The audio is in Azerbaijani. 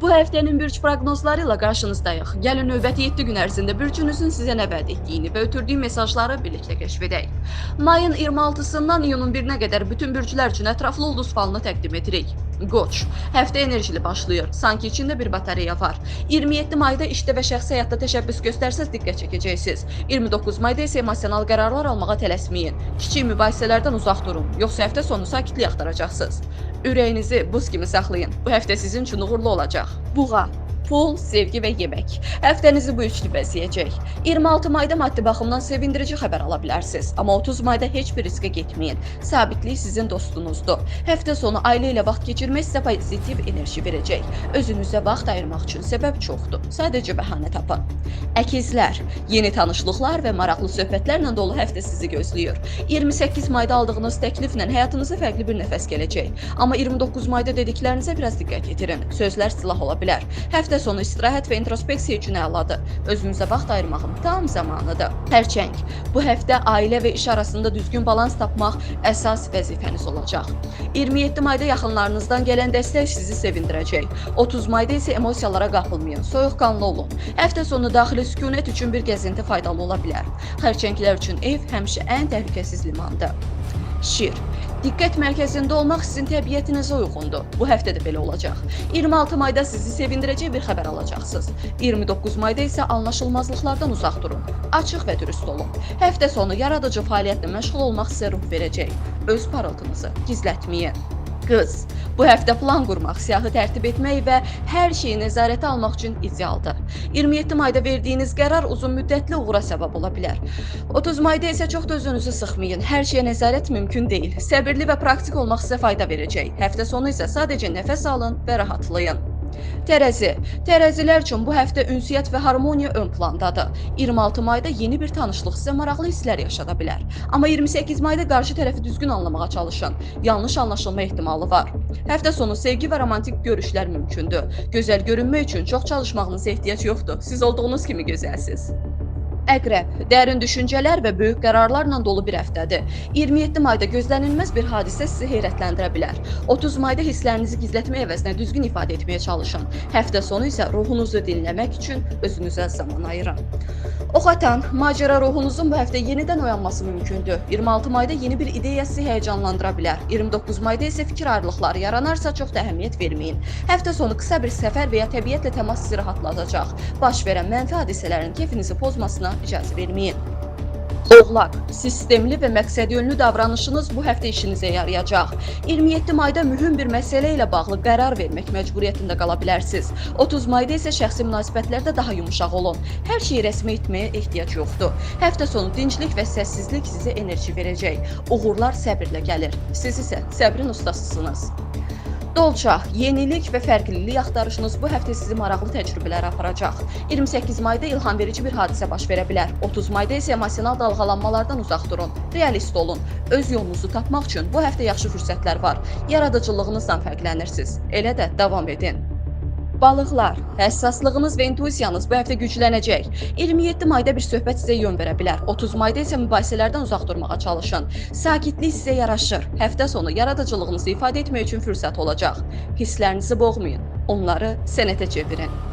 Bu həftənin bürc proqnozları ilə qarşınızdayıq. Gəlin növbəti 7 gün ərzində bürcünüzün sizə nə vəd etdiyini və ötürdüyü mesajları birlikdə kəşf edək. Mayın 26-sından iyunun 1-nə qədər bütün bürclər üçün ətraflı ulduz falını təqdim edirik. Qoç, həftə enerjili başlayır, sanki içində bir batareya var. 27 mayda işdə və şəxsi həyatda təşəbbüs göstərsəz diqqət çəkəcəksiniz. 29 mayda isə emosional qərarlar almağa tələsməyin. Kiçik mübahisələrdən uzaq durun, yoxsa həftə sonu sakitlik axtaracaqsınız. Ürəyinizi buz kimi saxlayın. Bu həftə sizin üçün uğurlu olacaq. Buğa, pul, sevgi və yemək. Həftənizi bu üçlü bəzəyəcək. 26 mayda maddi baxımdan sevindirici xəbər ala bilərsiniz. Amma 30 mayda heç bir riskə getməyin. Sabitlik sizin dostunuzdur. Həftə sonu ailə ilə vaxt keçirmək sizə pozitiv enerji verəcək. Özünüzə vaxt ayırmaq üçün səbəb çoxdur. Sadəcə bəhanə tapın. Əkizlər, yeni tanışlıqlar və maraqlı söhbətlərlə dolu həftə sizi gözləyir. 28 mayda aldığınız təkliflə həyatınıza fərqli bir nəfəs gələcək. Amma 29 mayda dediklərinizə biraz diqqət yetirin. Sözlər silah ola bilər. Həftə sonu istirahət və introspeksiya üçün əladır. Özünüzə vaxt ayırmağın tam zamanıdır. Xərçəng, bu həftə ailə və iş arasında düzgün balans tapmaq əsas vəzifəniz olacaq. 27 mayda yaxınlarınızdan gələn dəstək sizi sevindirəcək. 30 mayda isə emosiyalara qapılmayın, soyuqqanlı olun. Həftə sonu daxili sükunət üçün bir gəzinti faydalı ola bilər. Xərçənglər üçün ev həmişə ən təhlükəsiz limandır. Şir, diqqət mərkəzində olmaq sizin təbiətinizə uyğundur. Bu həftə də belə olacaq. 26 mayda sizi sevindirəcək bir xəbər alacaqsınız. 29 mayda isə anlaşılmazlıqlardan uzaq durun. Açıq və dürüst olun. Həftə sonu yaradıcı fəaliyyətlə məşğul olmaq sizə ruh verəcək. Öz parıltınızı gizlətməyin. Qız, bu həftə plan qurmaq, siyahı tərtib etmək və hər şeyi nəzarətə almaq üçün idealdır. 27 mayda verdiyiniz qərar uzun müddətli uğura səbəb ola bilər. 30 mayda isə çox da özünüzü sıxmayın. Hər şeyə nəzarət mümkün deyil. Səbirli və praktik olmaq sizə fayda verəcək. Həftə sonu isə sadəcə nəfəs alın və rahatlayın. Tərəzi, tərəzilər üçün bu həftə ünsiyyət və harmoniya ön plandadır. 26 mayda yeni bir tanışlıq sizə maraqlı hisslər yaşada bilər. Amma 28 mayda qarşı tərəfi düzgün anlamağa çalışın. Yanlış anlaşılma ehtimalı var. Həftə sonu sevgi və romantik görüşlər mümkündür. Gözəl görünmək üçün çox çalışmağınıza ehtiyac yoxdur. Siz olduğunuz kimi gözəlsiniz. Əqrəb, dərin düşüncələr və böyük qərarlarla dolu bir həftədir. 27 mayda gözlənilməz bir hadisə sizi heyrətləndirə bilər. 30 mayda hisslərinizi gizlətmək əvəzinə düzgün ifadə etməyə çalışın. Həftə sonu isə ruhunuzu dinləmək üçün özünüzə zaman ayırın. Ox atan, macəra ruhunuzun bu həftə yenidən oyanması mümkündür. 26 mayda yeni bir ideya sizi həyəcanlandıra bilər. 29 mayda isə fikir ayrılıqları yaranarsa çox da əhəmiyyət verməyin. Həftə sonu qısa bir səfər və ya təbiətlə təmas sizi rahatladacaq. Baş verən mənfi hadisələrin keyfinizi pozmasına icazə verməyin. Oğlaq, sistemli və məqsədyönlü davranışınız bu həftə işinizə yarayacaq. 27 mayda mühüm bir məsələ ilə bağlı qərar vermək məcburiyyətində qala bilərsiniz. 30 mayda isə şəxsi münasibətlərdə daha yumuşaq olun. Hər şeyi rəsmi etməyə ehtiyac yoxdur. Həftə sonu dinclik və səssizlik sizə enerji verəcək. Uğurlar səbirlə gəlir. Siz isə səbrin ustasısınız. Dolçaq, yenilik və fərqlilik axtarışınız bu həftə sizi maraqlı təcrübələrə aparacaq. 28 mayda ilhamverici bir hadisə baş verə bilər. 30 mayda isə emosional dalğalanmalardan uzaq durun. Realist olun. Öz yolunuzu tapmaq üçün bu həftə yaxşı fürsətlər var. Yaradıcılığınızdan fərqlənirsiniz. Elə də davam edin. Balıqlar, həssaslığınız və intuisiyanız bu həftə güclənəcək. 27 mayda bir söhbət sizə yön verə bilər. 30 mayda isə mübahisələrdən uzaq durmağa çalışın. Sakitlik sizə yaraşır. Həftə sonu yaradıcılığınızı ifadə etmək üçün fürsət olacaq. Hisslərinizi boğmayın. Onları sənətə çevirin.